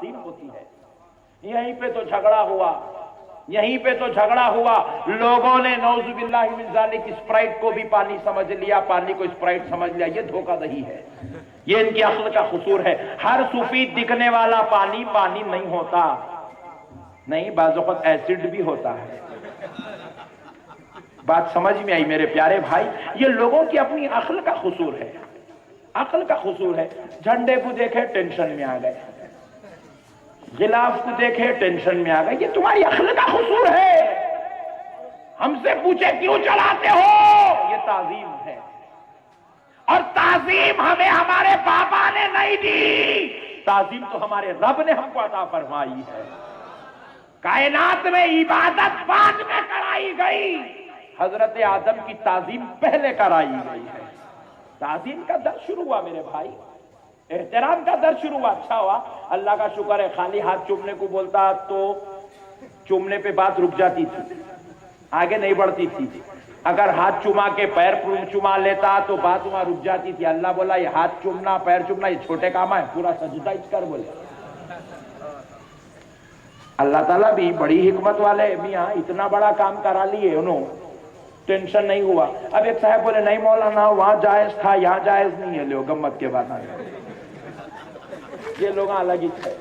تعظیم ہوتی ہے. یہیں پہ تو جھگڑا ہوا, یہیں پہ تو جھگڑا ہوا. لوگوں نے نعوذ باللہ من ذالک اسپرائٹ کو بھی پانی سمجھ لیا, پانی کو اسپرائٹ سمجھ لیا. یہ دھوکہ دہی ہے, یہ ان کی عقل کا قصور ہے. ہر سفید دکھنے والا پانی پانی نہیں ہوتا, نہیں, بعض اوقات ایسڈ بھی ہوتا ہے. بات سمجھ میں آئی میرے پیارے بھائی؟ یہ لوگوں کی اپنی عقل کا قصور ہے, عقل کا قصور ہے. جھنڈے کو دیکھے ٹینشن میں آ گئے, غلاف کو دیکھے ٹینشن میں آ گئے. یہ تمہاری عقل کا قصور ہے. ہم سے پوچھے کیوں چلاتے ہو؟ یہ تعظیم ہے, اور تعظیم ہمیں ہمارے بابا نے نہیں دی, تعظیم تو ہمارے رب نے ہم کو عطا فرمائی ہے. کائنات میں عبادت بعد میں کرائی گئی, حضرت آدم کی تعظیم پہلے کرائی گئی ہے. تعظیم کا درس شروع ہوا میرے بھائی, احترام کا درس شروع ہوا. اچھا ہوا, اللہ کا شکر ہے. خالی ہاتھ چومنے کو بولتا تو چومنے پہ بات رک جاتی تھی, آگے نہیں بڑھتی تھی. اگر ہاتھ چوما کے پیر چوما لیتا تو بات وہاں رک جاتی تھی. اللہ بولا یہ ہاتھ چومنا پیر چومنا یہ چھوٹے کام ہے, پورا سجدہ اچ کر بولے. اللہ تعالیٰ بھی بڑی حکمت والے, میاں اتنا بڑا کام کرا لیے انہوں, ٹینشن نہیں ہوا. اب ایک صاحب بولے نہیں مولانا وہاں جائز تھا یہاں جائز نہیں ہے. لو گمت کے بعد یہ لوگ الگ ہی تھے.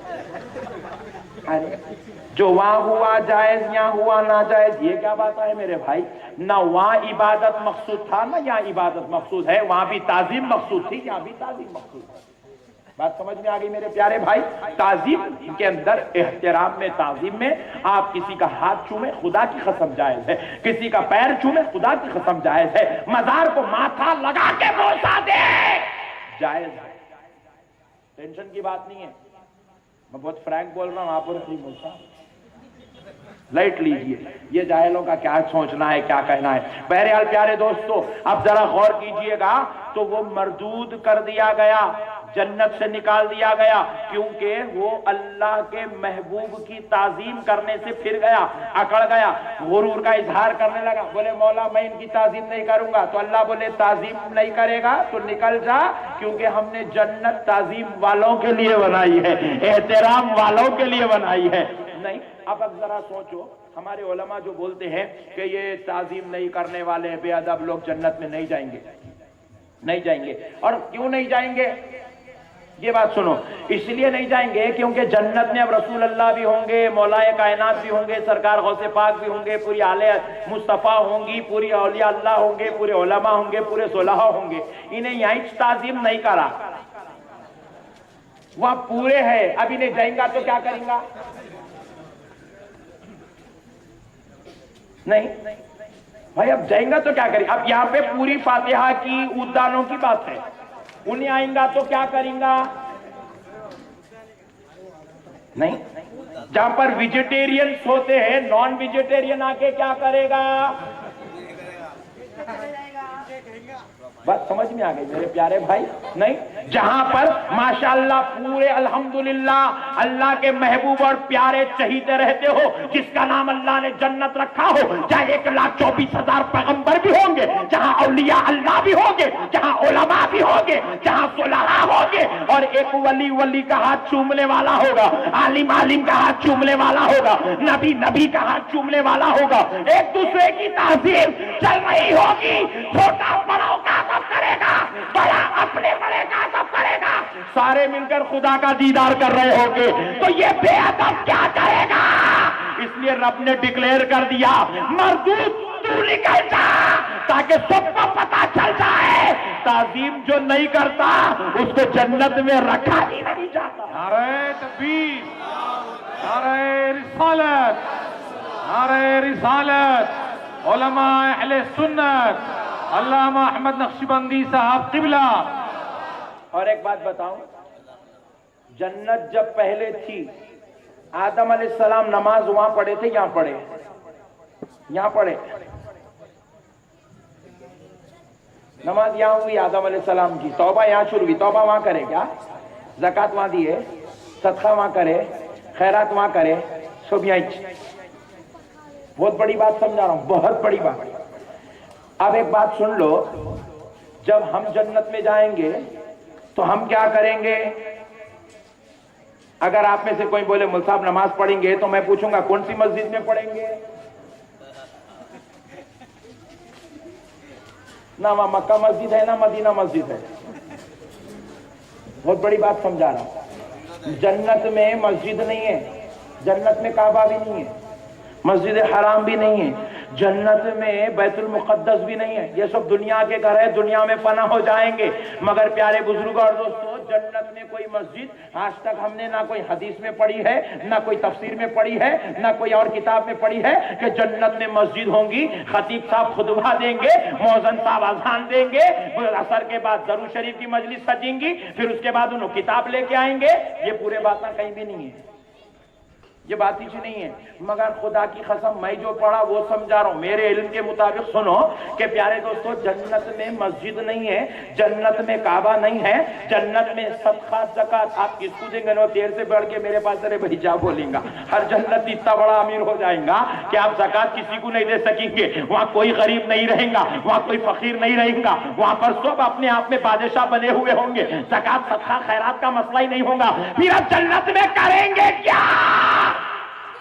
جو وہاں ہوا جائز یہاں ہوا ناجائز, یہ کیا بات ہے میرے بھائی؟ نہ وہاں عبادت مقصود تھا نہ یہاں عبادت مقصود ہے. وہاں بھی تعظیم مقصود تھی, یہاں بھی تعظیم مقصود ہے. بات سمجھ میں آ گئی میرے پیارے بھائی؟ تعظیم کے اندر احترام میں, تعظیم میں آپ کسی کا ہاتھ چومیں خدا کی قسم جائز ہے, کسی کا پیر چومیں خدا کی قسم جائز ہے, مزار کو ماتھا لگا کے بوسا دے جائز ہے. ٹینشن کی بات نہیں ہے. میں بہت فرینک بول رہا ہوں, آپ اور بولتا لائٹ لیجئے. یہ جاہلوں کا کیا سوچنا ہے, کیا کہنا ہے. بہرحال پیارے دوستو, اب ذرا غور کیجئے گا تو وہ مردود کر دیا گیا, جنت سے نکال دیا گیا, کیونکہ وہ اللہ کے محبوب کی تعظیم کرنے سے پھر گیا, اکڑ گیا, غرور کا اظہار کرنے لگا. بولے مولا میں ان کی تعظیم نہیں کروں گا. تو اللہ بولے تعظیم نہیں کرے گا تو نکل جا, کیونکہ ہم نے جنت تعظیم والوں کے لیے بنائی ہے, احترام والوں کے لیے بنائی ہے. نہیں, اب ذرا سوچو, ہمارے علماء جو بولتے ہیں کہ یہ تعظیم نہیں کرنے والے بے ادب لوگ جنت میں نہیں جائیں گے, نہیں جائیں گے. اور کیوں نہیں جائیں گے یہ بات سنو. اس لیے نہیں جائیں گے کیونکہ جنت میں اب رسول اللہ بھی ہوں گے, مولا کائنات بھی ہوں گے, سرکار غوث پاک بھی ہوں گے, پوری آل مصطفیٰ ہوں گی, پوری اولیاء اللہ ہوں گے, پورے علماء ہوں گے, پورے صلحاء ہوں گے. انہیں یہیں تعظیم نہیں کرا, وہاں پورے ہیں. اب انہیں جائیں گا تو کیا کریں گا؟ نہیں بھائی, اب جائیں گا تو کیا کریں؟ اب یہاں پہ پوری فاتحہ کی عودانوں کی بات ہے, انہیں آئیں گا تو کیا کریں گا؟ نہیں, جہاں پر ویجیٹیرینز ہوتے ہیں, نان ویجیٹیرین آ کے کیا کرے گا؟ بات سمجھ میں آ گئی میرے پیارے بھائی؟ نہیں, جہاں پر ماشاءاللہ پورے الحمدللہ اللہ کے محبوب اور پیارے چہیتے رہتے ہو, جس کا نام اللہ نے جنت رکھا ہو, چاہے 1,24,000 پیغمبر بھی ہوں گے, جہاں اولیاء اللہ بھی ہوں گے, جہاں علماء بھی ہوں گے, جہاں صلحاء ہوں گے, اور ایک ولی کا ہاتھ چومنے والا ہوگا, عالم کا ہاتھ چومنے والا ہوگا, نبی کا ہاتھ چومنے والا ہوگا. ایک دوسرے کی تعظیم چل رہی ہوگی. چھوٹا بڑوں کا سب کرے گا, بڑا اپنے بڑے کا سب کرے گا, سارے مل کر خدا کا دیدار کر رہے ہوں گے. تو یہ بے ادب کیا کرے گا؟ اس لیے رب نے ڈکلیئر کر دیا, مردود تو نکل جا, تاکہ سب کو پتا چل جائے تعظیم جو نہیں کرتا اس کو جنت میں رکھا ہی نہیں جاتا. نعرہ تکبیر, نعرہ رسالت, نعرہ رسالت. علماء اہل سنت علامہ احمد نقشبندی صاحب قبلہ. اور ایک بات بتاؤں, جنت جب پہلے تھی, آدم علیہ السلام نماز وہاں پڑھے تھے, یہاں پڑھے؟ یہاں پڑھے. نماز یہاں ہوئی آدم علیہ السلام کی, توبہ یہاں شروع ہوئی, توبہ وہاں کرے کیا؟ زکوٰۃ وہاں دیے, صدقہ وہاں کرے, خیرات وہاں کرے, سب یہاں. بہت بڑی بات سمجھا رہا ہوں, بہت بڑی بات. اب ایک بات سن لو, جب ہم جنت میں جائیں گے تو ہم کیا کریں گے؟ اگر آپ میں سے کوئی بولے مول صاحب نماز پڑھیں گے تو میں پوچھوں گا کون سی مسجد میں پڑھیں گے؟ نہ وہاں مکہ مسجد ہے نہ مدینہ مسجد ہے. بہت بڑی بات سمجھا رہا ہوں. جنت میں مسجد نہیں ہے، جنت میں کعبہ بھی نہیں ہے، مسجد حرام بھی نہیں ہے، جنت میں بیت المقدس بھی نہیں ہے. یہ سب دنیا کے گھر ہے، دنیا میں فنا ہو جائیں گے. مگر پیارے بزرگوں اور دوستوں، جنت میں کوئی مسجد آج تک ہم نے نہ کوئی حدیث میں پڑھی ہے، نہ کوئی تفسیر میں پڑھی ہے، نہ کوئی اور کتاب میں پڑھی ہے کہ جنت میں مسجد ہوں گی. خطیب صاحب خطبہ دیں گے، مؤذن صاحب اذان دیں گے، عصر کے بعد درود شریف کی مجلس سجیں گی، پھر اس کے بعد انہوں کتاب لے کے آئیں گے. یہ پورے باتیں کہیں بھی نہیں ہے، یہ بات ہی نہیں ہے. مگر خدا کی قسم میں جو پڑھا وہ سمجھا رہا ہوں. میرے علم کے مطابق سنو کہ پیارے دوستو، جنت میں مسجد نہیں ہے، جنت میں کعبہ نہیں ہے، جنت میں صدقہ زکات آپ کس کو دیں گے؟ نو دیر سے بڑھ کے میرے پاس ارے بھائی کیا بولیں گا. ہر جنت اتنا بڑا امیر ہو جائیں گا کہ آپ زکات کسی کو نہیں دے سکیں گے. وہاں کوئی غریب نہیں رہیں گا، وہاں کوئی فقیر نہیں رہیں گا، وہاں پر سب اپنے آپ میں بادشاہ بنے ہوئے ہوں گے. زکات صدقہ خیرات کا مسئلہ ہی نہیں ہوگا. پھر اب جنت میں کریں گے کیا؟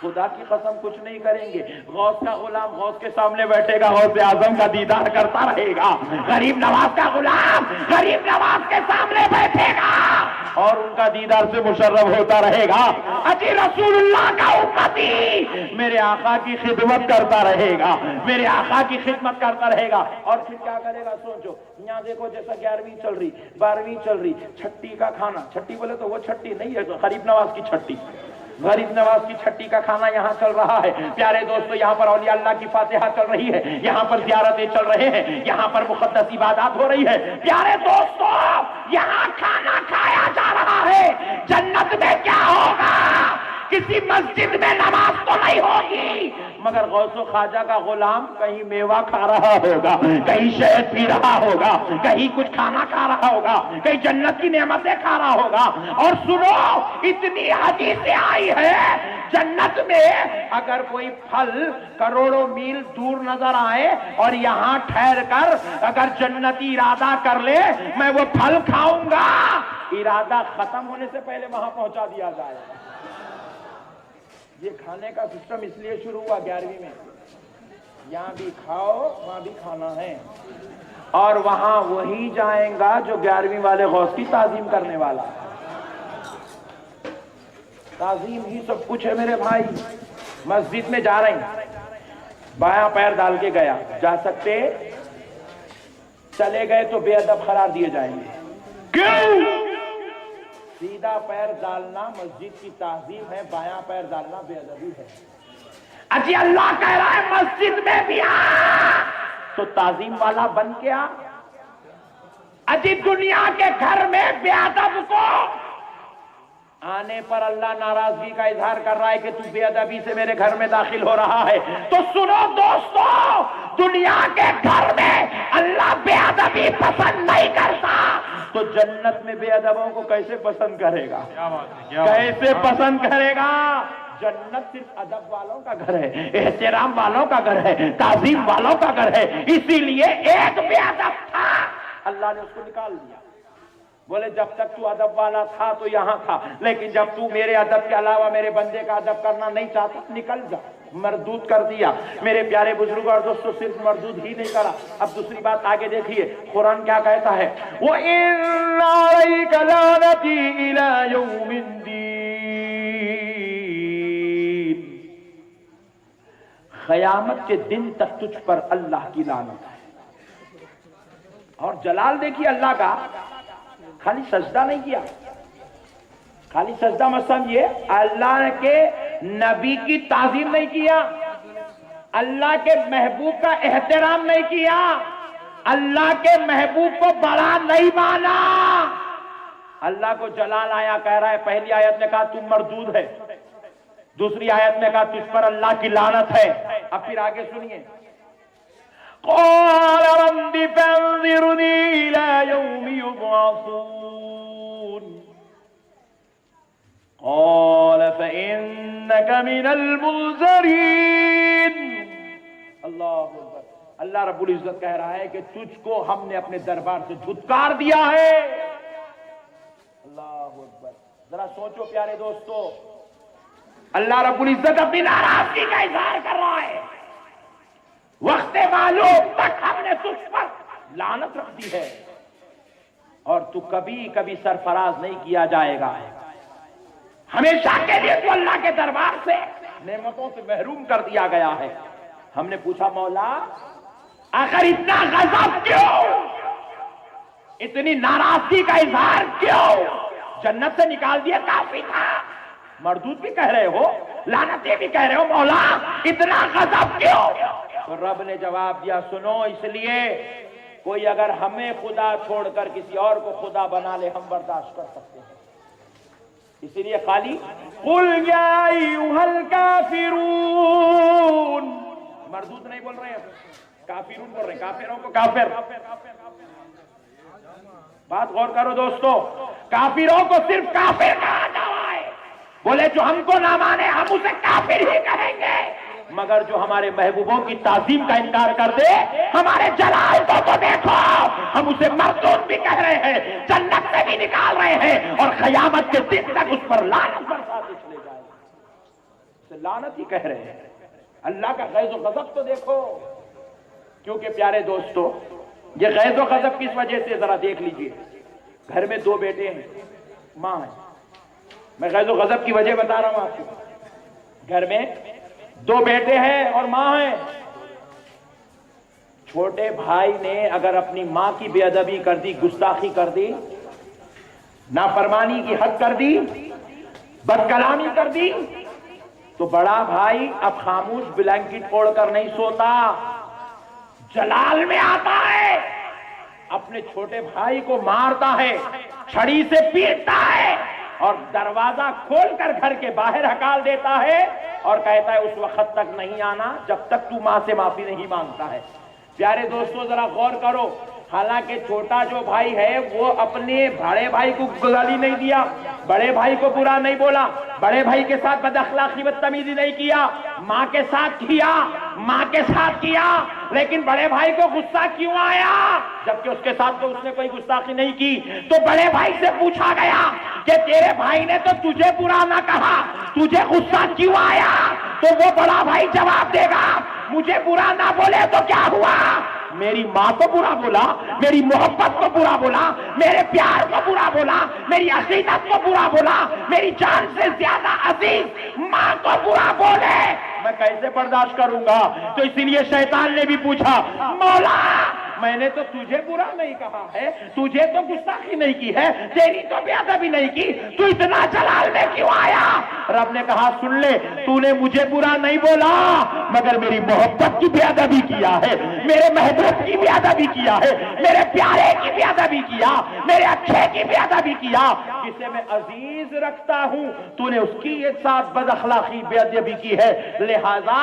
خدا کی قسم کچھ نہیں کریں گے. غوث کا غلام غوث کے سامنے بیٹھے گا، غوث اعظم کا دیدار کرتا رہے گا. غریب نواز کا غلام غریب نواز کے سامنے بیٹھے گا اور ان کا دیدار سے مشرف ہوتا رہے گا. اجی رسول اللہ کا امتی میرے آقا کی خدمت کرتا رہے گا، میرے آقا کی خدمت کرتا رہے گا. اور پھر کیا کرے گا؟ سوچو. یہاں دیکھو جیسا 11ویں چل رہی، 12ویں چل رہی، چھٹی کا کھانا. چھٹی بولے تو وہ چھٹی نہیں ہے، غریب نواز کی چھٹی، غریب نواز کی چھٹی کا کھانا یہاں چل رہا ہے. پیارے دوستو، یہاں پر اولیاء اللہ کی فاتحہ چل رہی ہے، یہاں پر زیارتیں چل رہے ہیں، یہاں پر مقدس عبادات ہو رہی ہے. پیارے دوستو، یہاں کھانا کھایا جا رہا ہے. جنت میں کیا ہوگا؟ کسی مسجد میں نماز تو نہیں ہوگی، مگر غوث و خواجہ کا غلام کہیں میوہ کھا رہا ہوگا، کہیں شہد پی رہا ہوگا، کہیں کچھ کھانا کھا رہا ہوگا، کہیں جنت کی نعمتیں کھا رہا ہوگا. اور سنو، اتنی حدیثیں آئی ہے جنت میں اگر کوئی پھل کروڑوں میل دور نظر آئے اور یہاں ٹھہر کر اگر جنتی ارادہ کر لے میں وہ پھل کھاؤں گا، ارادہ ختم ہونے سے پہلے وہاں پہنچا دیا جائے. یہ کھانے کا سسٹم اس لیے شروع ہوا 11ویں میں. یہاں بھی کھاؤ، وہاں بھی کھانا ہے. اور وہاں وہی جائیں گا جو 11ویں والے غوث کی تعظیم کرنے والا. تعظیم ہی سب کچھ ہے میرے بھائی. مسجد میں جا رہے ہیں، بایاں پیر ڈال کے گیا، جا سکتے؟ چلے گئے تو بے ادب قرار دیے جائیں گے. کیوں؟ سیدھا پیر ڈالنا مسجد کی تعظیم ہے، بایاں پیر ڈالنا بے ادبی ہے. اجی اللہ کہہ رہا ہے مسجد میں بھی آ تو تعظیم والا بن کے آ. اجی دنیا کے گھر میں بے ادب کو آنے پر اللہ ناراضگی کا اظہار کر رہا ہے کہ تو بے ادبی سے میرے گھر میں داخل ہو رہا ہے. تو سنو دوستو، دنیا کے گھر میں اللہ بے ادبی پسند نہیں کرتا، تو جنت میں بے ادبوں کو کیسے پسند کرے گا؟ کیسے پسند کرے گا؟ جنت صرف ادب والوں کا گھر ہے، احترام والوں کا گھر ہے، تعظیم والوں کا گھر ہے. اسی لیے ایک بے ادب تھا، اللہ نے اس کو نکال دیا. بولے جب تک تو ادب والا تھا تو یہاں تھا، لیکن جب تو میرے ادب کے علاوہ میرے بندے کا ادب کرنا نہیں چاہتا، نکل جا. مردود کر دیا. میرے پیارے بزرگوں اور دوستوں، صرف مردود ہی نہیں کرا. اب دوسری بات آگے دیکھیے، قرآن کیا کہتا ہے؟ وَإِنَّ عَلَيْكَ لَعْنَتِي إِلَى يَوْمِ الدِّينِ. قیامت کے دن تک تجھ پر اللہ کی لعنت ہے. اور جلال دیکھیے اللہ کا، خالی سجدہ نہیں کیا. خالی سجدہ مت سمجھیے، اللہ کے نبی کی تعظیم نہیں کیا، اللہ کے محبوب کا احترام نہیں کیا، اللہ کے محبوب کو بڑا نہیں مانا. اللہ کو جلال آیا، کہہ رہا ہے پہلی آیت میں کہا تم مردود ہے، دوسری آیت میں کہا تجھ پر اللہ کی لعنت ہے. اب پھر آگے سنیے، قال رب فانظرني الى يوم يبعثون قال فانك من المنذرين. اللہ اکبر. اللہ رب العزت کہہ رہا ہے کہ تجھ کو ہم نے اپنے دربار سے دھتکار دیا ہے. اللہ اکبر. ذرا سوچو پیارے دوستو، اللہ رب العزت اپنی ناراضگی کا اظہار کر رہا ہے، وقت معلوم تک ہم نے تجھ پر لعنت رکھ دی ہے اور تو کبھی کبھی سرفراز نہیں کیا جائے گا، ہمیشہ کے لیے تو اللہ کے دربار سے نعمتوں سے محروم کر دیا گیا ہے۔ ہم نے پوچھا مولا آخر اتنا غضب کیوں، اتنی ناراضگی کا اظہار کیوں، جنت سے نکال دیا کافی تھا، مردود بھی کہہ رہے ہو، لعنتی بھی کہہ رہے ہو، مولا اتنا غضب کیوں؟ تو رب نے جواب دیا سنو، اس لیے کوئی اگر ہمیں خدا چھوڑ کر کسی اور کو خدا بنا لے ہم برداشت کر سکتے ہیں، اسی لیے خالی قل یا ایھا الکافرون، مردود نہیں بول رہے ہیں، کافرون بول رہے ہیں، کافروں کو کافر۔ بات غور کرو دوستو، کافروں کو صرف کافر کہا جاتا ہے، بولے جو ہم کو نہ مانے ہم اسے کافر ہی کہیں گے، مگر جو ہمارے محبوبوں کی تعظیم کا انکار کر دے، ہمارے جلال کو تو دیکھو، ہم اسے مردود بھی کہہ رہے ہیں، جنت سے بھی نکال رہے ہیں، اور قیامت کے دن تک اس پر لعنت برساتے چلے جائیں گے، اسے لعنت ہی کہہ رہے ہیں۔ اللہ کا غیظ و غضب تو دیکھو، کیونکہ پیارے دوستو یہ غیظ و غضب کس وجہ سے ذرا دیکھ لیجئے، گھر میں دو بیٹے ہیں، ماں ہے، میں غیظ و غضب کی وجہ بتا رہا ہوں آپ کو، گھر میں دو بیٹے ہیں اور ماں ہے، چھوٹے بھائی نے اگر اپنی ماں کی بے ادبی کر دی، گستاخی کر دی، نافرمانی کی حد کر دی، بد کلامی کر دی، تو بڑا بھائی اب خاموش بلینکٹ اوڑھ کر نہیں سوتا، جلال میں آتا ہے، اپنے چھوٹے بھائی کو مارتا ہے، چھڑی سے پیٹتا ہے، اور دروازہ کھول کر گھر کے باہر ہکال دیتا ہے اور کہتا ہے اس وقت تک نہیں آنا جب تک تو ماں سے معافی نہیں مانگتا ہے۔ پیارے دوستو ذرا غور کرو، حالانکہ چھوٹا جو بھائی ہے وہ اپنے بڑے بھائی کو گالی نہیں دیا، بڑے بھائی کو برا نہیں بولا، بڑے بھائی کے ساتھ بد اخلاقی بدتمیزی نہیں کیا، ماں کے ساتھ کیا، لیکن بڑے بھائی کو غصہ کیوں آیا جبکہ اس کے ساتھ تو اس نے کوئی گستاخی نہیں کی؟ تو بڑے بھائی سے پوچھا گیا کہ تیرے بھائی نے تو تجھے برا نہ کہا، تجھے غصہ کیوں آیا؟ تو وہ بڑا بھائی جواب دے گا مجھے برا نہ بولے تو کیا ہوا، میری ماں کو برا بولا، میری محبت کو برا بولا، میرے پیار کو برا بولا، میری عقیدت کو برا بولا، میری جان سے زیادہ عزیز ماں کو برا بولے میں کیسے برداشت کروں گا؟ تو اسی لیے شیطان نے بھی پوچھا مولا میں نے تو تجھے برا نہیں کہا ہے، تجھے تو گستاخی نہیں کی ہے، تیری تو بے ادبی نہیں کی، تو اتنا جلال میں کیوں آیا؟ رب نے کہا سن لے، تو نے مجھے برا نہیں بولا مگر میری محبت کی بے ادبی کیا ہے، میرے محبوب کی بے ادبی کیا ہے، میرے پیارے کی بے ادبی کیا، میرے اچھے کی بے ادبی کیا، جسے میں عزیز رکھتا ہوں تو نے اس کی ایک ساتھ بد اخلاقی بے ادبی کی ہے، لہذا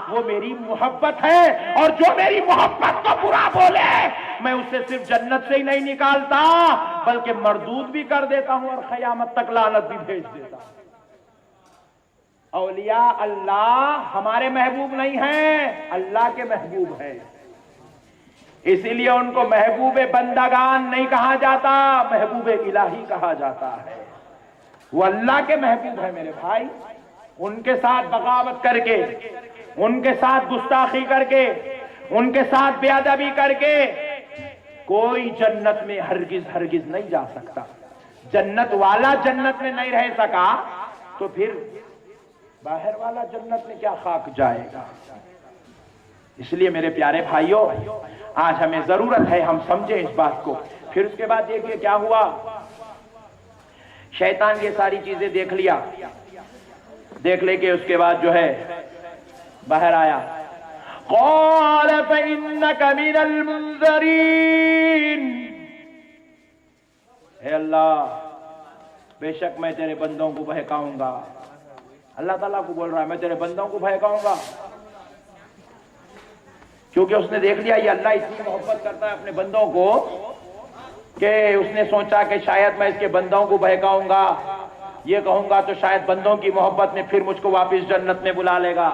وہ میری محبت ہے، اور جو میری محبت کو برا بولے میں اسے صرف جنت سے ہی نہیں نکالتا بلکہ مردود بھی کر دیتا ہوں اور قیامت تک لعنت بھی بھیج دیتا ہوں۔ اولیاء اللہ ہمارے محبوب نہیں ہیں، اللہ کے محبوب ہیں، اسی لیے ان کو محبوب بندگان نہیں کہا جاتا، محبوب الہی کہا جاتا ہے، وہ اللہ کے محبوب ہے میرے بھائی۔ ان کے ساتھ بغاوت کر کے، ان کے ساتھ گستاخی کر کے، ان کے ساتھ بے ادبی کر کے کوئی جنت میں ہرگز نہیں جا سکتا۔ جنت والا جنت میں نہیں رہ سکا تو پھر باہر والا جنت میں کیا خاک جائے گا؟ اس لیے میرے پیارے بھائیوں آج ہمیں ضرورت ہے ہم سمجھیں اس بات کو۔ پھر اس کے بعد دیکھیے کیا ہوا، شیطان یہ ساری چیزیں دیکھ لیا، دیکھ لے کے اس کے بعد جو ہے باہر آیا، قال فإنك من المنذرين، اے اللہ بے شک میں تیرے بندوں کو بہکاؤں گا، اللہ تعالیٰ کو بول رہا ہے میں تیرے بندوں کو بہکاؤں گا، کیونکہ اس نے دیکھ لیا یہ اللہ اتنی محبت کرتا ہے اپنے بندوں کو کہ اس نے سوچا کہ شاید میں اس کے بندوں کو بہکاؤں گا، یہ کہوں گا تو شاید بندوں کی محبت میں پھر مجھ کو واپس جنت میں بلا لے گا۔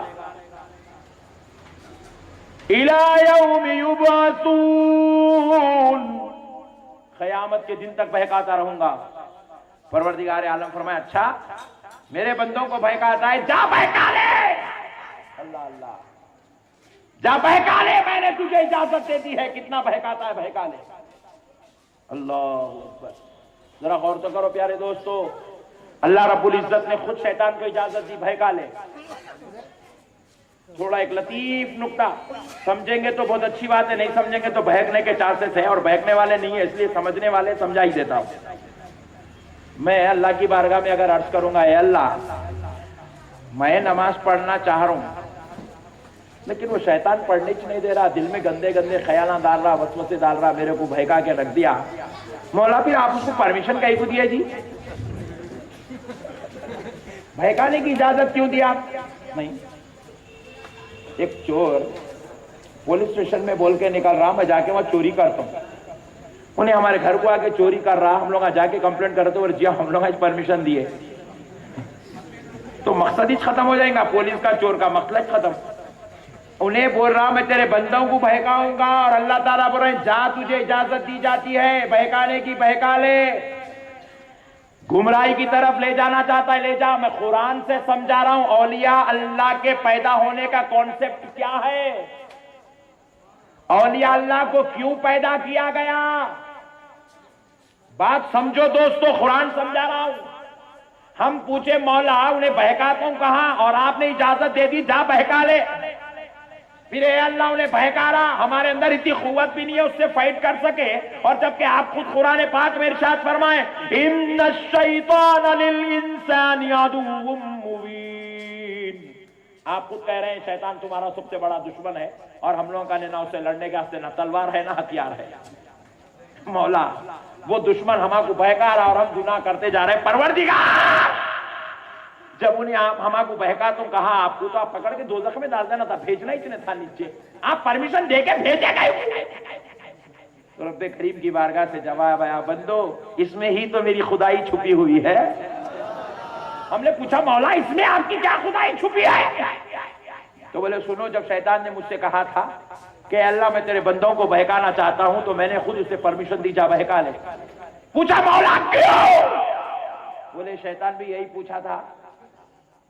اِلَى يَوْمِ يُبْعَثُونَ، قیامت کے دن تک بہکاتا رہوں گا، پروردگار عالم فرمایا اچھا میرے بندوں کو بہکاتا ہے، جا بہکا لے، اللہ اللہ، جا بہکا لے، میں نے تجھے اجازت دے دی ہے، کتنا بہکاتا ہے بہکا لے۔ اللہ اکبر، ذرا غور تو کرو پیارے دوستو، اللہ رب العزت نے خود شیطان کو اجازت دی بہکا لے۔ تھوڑا ایک لطیف نکتہ، سمجھیں گے تو بہت اچھی بات ہے، نہیں سمجھیں گے تو بہکنے کے چانسز ہیں، اور بہکنے والے نہیں ہیں، اس لیے سمجھنے والے سمجھا ہی دیتا ہوں۔ میں اللہ کی بارگاہ میں اگر عرض کروں گا اے اللہ میں نماز پڑھنا چاہ رہا ہوں لیکن وہ شیطان پڑھنے کی نہیں دے رہا، دل میں گندے گندے خیالات ڈال رہا، وسوسے ڈال رہا، میرے کو بہکا کے رکھ دیا، مولا پھر آپ اس کو پرمیشن کہیں کو دیا جی؟ بہکانے کی اجازت کیوں دیا؟ نہیں، ایک چور پولیس اسٹیشن میں بول کے نکل رہا میں جا کے وہاں چوری کرتا ہوں، انہیں ہمارے گھر کو آ کے چوری کر رہا، ہم لوگ جا کے کمپلینٹ کرتے اور جی ہم لوگ آج پرمیشن دیے، تو مقصد ہی ختم ہو جائے گا، پولیس کا چور کا مقصد ختم۔ انہیں بول رہا میں تیرے بندوں کو بہکاؤں گا، اور اللہ تعالیٰ بول رہے ہیں جا تجھے اجازت دی جاتی ہے بہکانے کی، بہکا لے، گمراہی کی طرف لے جانا چاہتا ہے لے جا۔ میں قرآن سے سمجھا رہا ہوں اولیاء اللہ کے پیدا ہونے کا کانسیپٹ کیا ہے، اولیاء اللہ کو کیوں پیدا کیا گیا، بات سمجھو دوستو، قرآن سمجھا رہا ہوں۔ ہم پوچھے مولا انہیں بہکاتا ہوں کہاں، اور آپ نے اجازت دے دی جا بہکا لے، پھر اے اللہ انہیں بہکا رہا، ہمارے اندر اتنی قوت بھی نہیں ہے اس سے فائٹ کر سکے، اور جبکہ آپ خود قرآن پاک میں ارشاد فرمائیں ان الشیطان للانسان عدو مبین، آپ خود کہہ رہے ہیں شیطان تمہارا سب سے بڑا دشمن ہے، اور ہم لوگوں کا نہ اسے لڑنے کا نہ تلوار ہے نہ ہتھیار ہے۔ مولا وہ دشمن ہما کو بہکا رہا اور ہم گناہ کرتے جا رہے ہیں، پروردگار جب انہیں آپ ہما کو بہکا تو کہا آپ کو تو آپ پکڑ کے دوزخ میں ڈال دینا تھا، بھیجنا ہی تھا نیچے، آپ پرمیشن دے کے بھیجے گئے۔ تو رب کریم کی بارگاہ سے جواب آیا بندو اس میں ہی تو میری خدائی چھپی ہوئی ہے۔ ہم نے پوچھا مولا اس میں آپ کی کیا خدائی چھپی ہے؟ تو بولے سنو، جب شیطان نے مجھ سے کہا تھا کہ اللہ میں تیرے بندوں کو بہکانا چاہتا ہوں تو میں نے خود اسے پرمیشن دی جا بہکا لے۔ پوچھا مولا کیوں؟ بولے شیطان بھی یہی پوچھا تھا،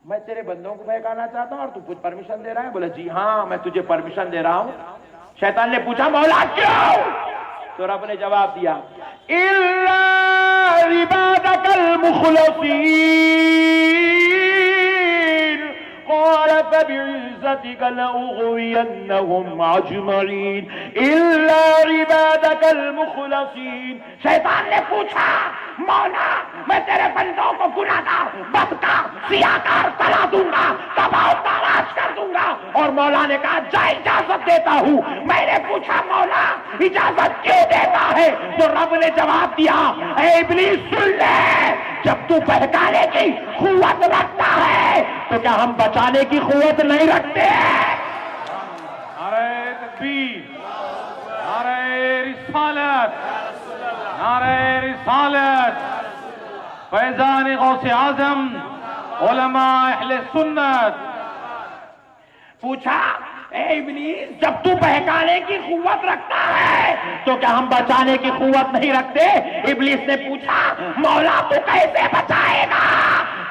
میں تیرے بندوں کو بہکانا چاہتا ہوں اور تو کچھ پرمیشن دے رہا ہے؟ بولے جی ہاں میں تجھے پرمیشن دے رہا ہوں۔ شیطان نے پوچھا مولا کیوں؟ تو رب نے جواب دیا اِلَّا عِبَادَكَ الْمُخْلَصِينَ قَالَ فَبِعِزَّتِكَ لَأُغْوِيَنَّهُمْ أَجْمَعِينَ إِلَّا عِبَادَكَ الْمُخْلَصِينَ۔ شیطان نے پوچھا مولا میں تیرے بندوں کو گناہگار، بدکار، سیاہکار بنا دوں گا، تباہ و تاراج کر دوں گا، اور مولا نے کہا جا اجازت دیتا ہوں۔ میں نے پوچھا مولا اجازت کیوں دیتا ہے؟ تو رب نے جواب دیا اے ابلیس سن لے، جب تو بہکانے کی قوت رکھتا ہے تو کیا ہم بچانے کی قوت نہیں رکھتے ہیں؟ نعرہ تکبیر، نعرہ رسالت، نعرہ رسالت، فیضان غوث اعظم، علماء اہل سنت۔ پوچھا اے ابلیس جب تو بہکانے کی قوت رکھتا ہے تو کیا ہم بچانے کی قوت نہیں رکھتے؟ ابلیس نے پوچھا مولا تو کیسے بچائے گا؟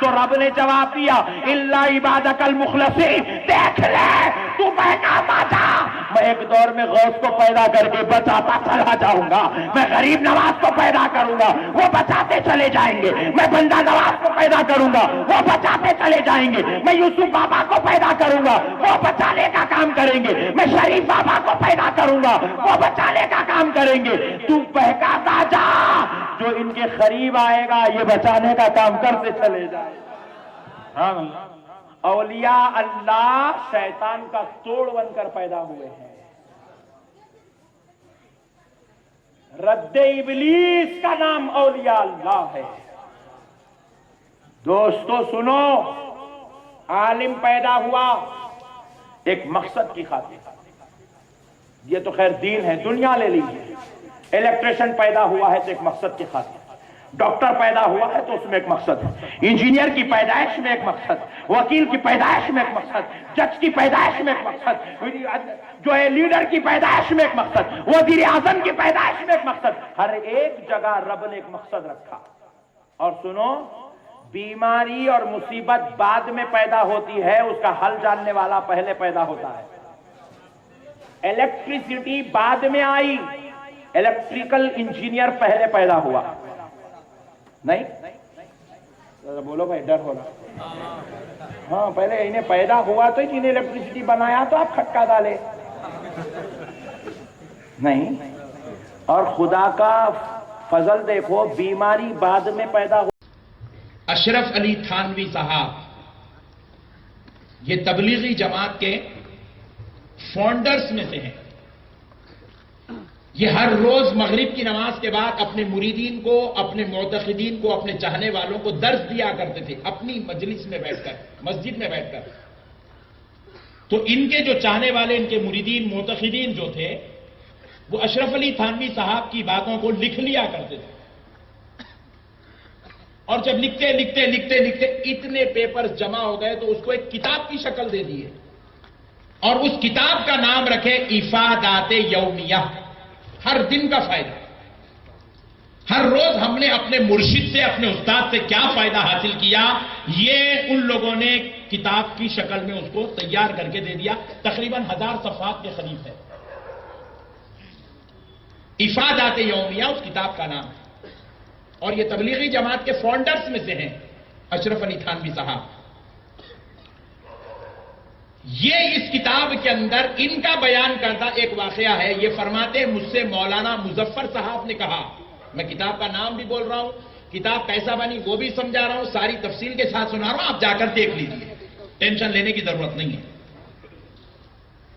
تو رب نے جواب دیا الا عبادک المخلصین، دیکھ لے تو بہکاتا جا، میں ایک دور میں غوث کو پیدا کر کے بچاتا چلا جاؤں گا، میں غریب نواز کو پیدا کروں گا وہ بچاتے چلے جائیں گے، میں بندہ نواز کو پیدا کروں گا وہ بچاتے چلے جائیں گے، میں یوسف بابا کو پیدا کروں گا وہ بچانے کا کام کریں گے، میں شریف بابا کو پیدا کروں گا وہ بچانے کا کام کریں گے، تو بہکاتا جا، جو ان کے قریب آئے گا یہ بچانے کا کام کرتے چلے جائے۔ اولیاء اللہ شیطان کا توڑ بن کر پیدا ہوئے ہیں، رد ابلیس کا نام اولیاء اللہ ہے۔ دوستو سنو، عالم پیدا ہوا ایک مقصد کی خاطر، یہ تو خیر دین ہے، دنیا لے لیجیے، الیکٹریشن پیدا ہوا ہے تو ایک مقصد کی خاطر، ڈاکٹر پیدا ہوا ہے تو اس میں ایک مقصد ہے، انجینئر کی پیدائش میں ایک مقصد، وکیل کی پیدائش میں ایک مقصد، جج کی پیدائش میں ایک مقصد، جو ہے لیڈر کی پیدائش میں ایک مقصد، وزیر اعظم کی پیدائش میں ایک مقصد، ہر ایک جگہ رب نے ایک مقصد رکھا۔ اور سنو، بیماری اور مصیبت بعد میں پیدا ہوتی ہے، اس کا حل جاننے والا پہلے پیدا ہوتا ہے۔ الیکٹریسٹی بعد میں آئی، الیکٹریکل انجینئر پہلے پیدا ہوا۔ نہیں بولو بھائی، ڈر ہو رہا؟ ہاں، پہلے انہیں پیدا ہوا تو جنہیں الیکٹریسٹی بنایا تو آپ کھٹکا ڈالے نہیں۔ اور خدا کا فضل دیکھو، بیماری بعد میں پیدا ہو۔ اشرف علی تھانوی صاحب یہ تبلیغی جماعت کے فاؤنڈرز میں سے ہیں۔ یہ ہر روز مغرب کی نماز کے بعد اپنے مریدین کو، اپنے معتقدین کو، اپنے چاہنے والوں کو درس دیا کرتے تھے اپنی مجلس میں بیٹھ کر، مسجد میں بیٹھ کر۔ تو ان کے جو چاہنے والے، ان کے مریدین، معتقدین جو تھے، وہ اشرف علی تھانوی صاحب کی باتوں کو لکھ لیا کرتے تھے۔ اور جب لکھتے لکھتے لکھتے لکھتے اتنے پیپرز جمع ہو گئے تو اس کو ایک کتاب کی شکل دے دیے، اور اس کتاب کا نام رکھے افادات یومیہ، ہر دن کا فائدہ۔ ہر روز ہم نے اپنے مرشد سے، اپنے استاد سے کیا فائدہ حاصل کیا، یہ ان لوگوں نے کتاب کی شکل میں اس کو تیار کر کے دے دیا۔ تقریباً 1000 صفحات کے قریب ہے۔ افادات یومیہ اس کتاب کا نام ہے، اور یہ تبلیغی جماعت کے فاؤنڈرز میں سے ہیں اشرف علی تھانوی صاحب۔ یہ اس کتاب کے اندر ان کا بیان کردہ ایک واقعہ ہے۔ یہ فرماتے ہیں، مجھ سے مولانا مظفر صاحب نے کہا، میں کتاب کا نام بھی بول رہا ہوں، کتاب کیسا بنی وہ بھی سمجھا رہا ہوں، ساری تفصیل کے ساتھ سنا رہا ہوں، آپ جا کر دیکھ لیجیے، ٹینشن لینے کی ضرورت نہیں ہے۔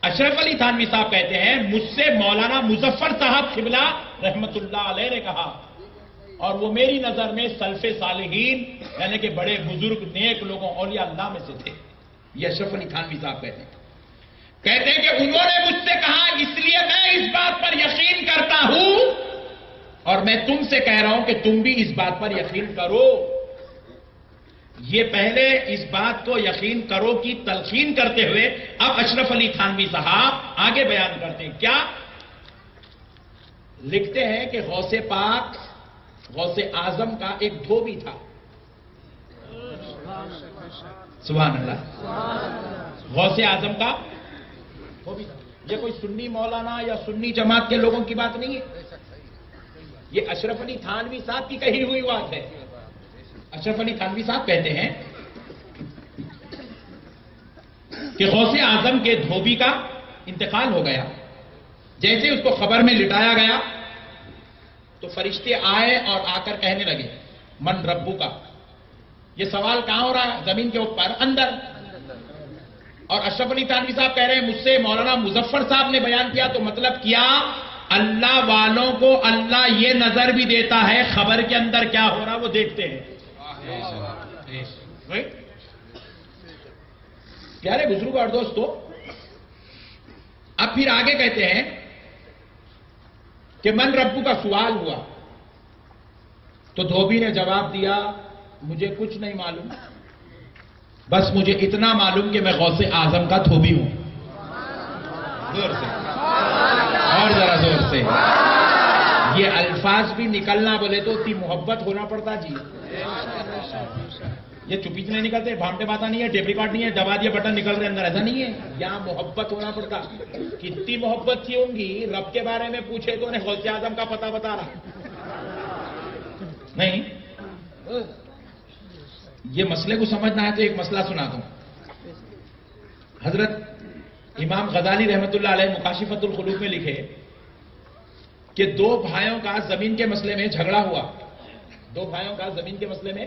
اشرف علی تھانوی صاحب کہتے ہیں، مجھ سے مولانا مظفر صاحب قبلہ رحمت اللہ علیہ نے کہا، اور وہ میری نظر میں سلف صالحین یعنی کہ بڑے بزرگ نیک لوگوں اولیاء اللہ میں سے تھے۔ یہ اشرف علی تھانوی صاحب کہتے ہیں کہ انہوں نے مجھ سے کہا، اس لیے میں اس بات پر یقین کرتا ہوں، اور میں تم سے کہہ رہا ہوں کہ تم بھی اس بات پر یقین کرو۔ یہ پہلے اس بات کو یقین کرو کی تلقین کرتے ہوئے اب اشرف علی تھانوی صاحب آگے بیان کرتے ہیں۔ کیا لکھتے ہیں کہ غوث پاک، غوث اعظم کا ایک دھوبی تھا۔ سبحان اللہ، غوث اعظم کا دھوبی تھا۔ یہ کوئی سنی مولانا یا سنی جماعت کے لوگوں کی بات نہیں ہے، یہ اشرف علی تھانوی صاحب کی کہی ہوئی بات ہے۔ اشرف علی تھانوی صاحب کہتے ہیں کہ غوث اعظم کے دھوبی کا انتقال ہو گیا۔ جیسے اس کو خبر میں لٹایا گیا تو فرشتے آئے اور آ کر کہنے لگے، من ربو کا، یہ سوال کہاں ہو رہا ہے؟ زمین کے اوپر، اندر۔ اور اشرف علی تھانوی صاحب کہہ رہے ہیں، مجھ سے مولانا مظفر صاحب نے بیان کیا تو مطلب کیا، اللہ والوں کو اللہ یہ نظر بھی دیتا ہے، خبر کے اندر کیا ہو رہا وہ دیکھتے ہیں۔ پیارے بزرگ اور دوستو، اب پھر آگے کہتے ہیں کہ من ربو کا سوال ہوا تو دھوبی نے جواب دیا، مجھے کچھ نہیں معلوم، بس مجھے اتنا معلوم کہ میں غوث اعظم کا دھوبی ہوں۔ زور سے اور ذرا زور سے، یہ الفاظ بھی نکلنا بولے تو اتنی محبت ہونا پڑتا جی۔ یہ چپی سے نہیں نکلتے، بھامٹے باتیں نہیں ہے، ٹیپ ریکارڈ نہیں ہے، دبا دیا بٹن نکل رہے اندر، ایسا نہیں ہے، یہاں محبت ہونا پڑتا۔ کتنی محبت تھی ہوں گی، رب کے بارے میں پوچھے تو انہیں غوث اعظم کا پتہ بتا رہا نہیں۔ یہ مسئلے کو سمجھنا ہے تو ایک مسئلہ سنا دوں۔ حضرت امام غزالی رحمت اللہ علیہ مکاشفۃ القلوب میں لکھے کہ دو بھائیوں کا زمین کے مسئلے میں جھگڑا ہوا، دو بھائیوں کا زمین کے مسئلے میں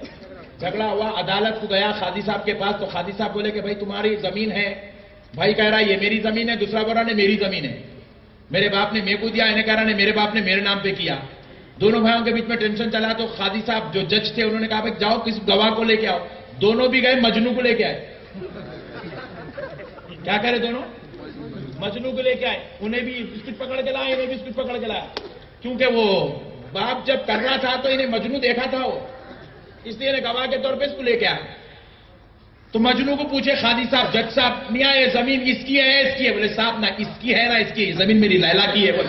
جھگڑا ہوا، عدالت کو گیا قاضی صاحب کے پاس، تو قاضی صاحب بولے کہ بھائی تمہاری زمین ہے، بھائی کہہ رہا ہے یہ میری زمین ہے، دوسرا بول رہا ہے میری زمین ہے، میرے باپ نے میرے کو دیا، انہیں کہہ رہا ہے میرے باپ نے میرے نام پہ کیا۔ دونوں بھائیوں کے بیچ میں ٹینشن چلا تو قاضی صاحب جو جج تھے انہوں نے کہا بھائی جاؤ کسی گواہ کو لے کے آؤ۔ دونوں بھی گئے، مجنو کو لے کے آئے۔ کیا کرے دونوں؟ مجنو کو لے کے آئے، انہیں بھی بسکٹ پکڑ کے لایا، انہیں بھی بسکٹ پکڑ کے لایا، کیونکہ وہ باپ جب کر رہا تھا تو انہیں مجنو دیکھا تھا وہ، اس لیے گواہ کے طور پہ اس کو لے کے آیا۔ تو مجنو کو پوچھے قاضی صاحب، جج صاحب، میاں یہ زمین اس کی ہے اس کی ہے؟ بولے صاحب نہ اس کی ہے نہ اس کی، زمین میری لیلا کی ہے۔ بولے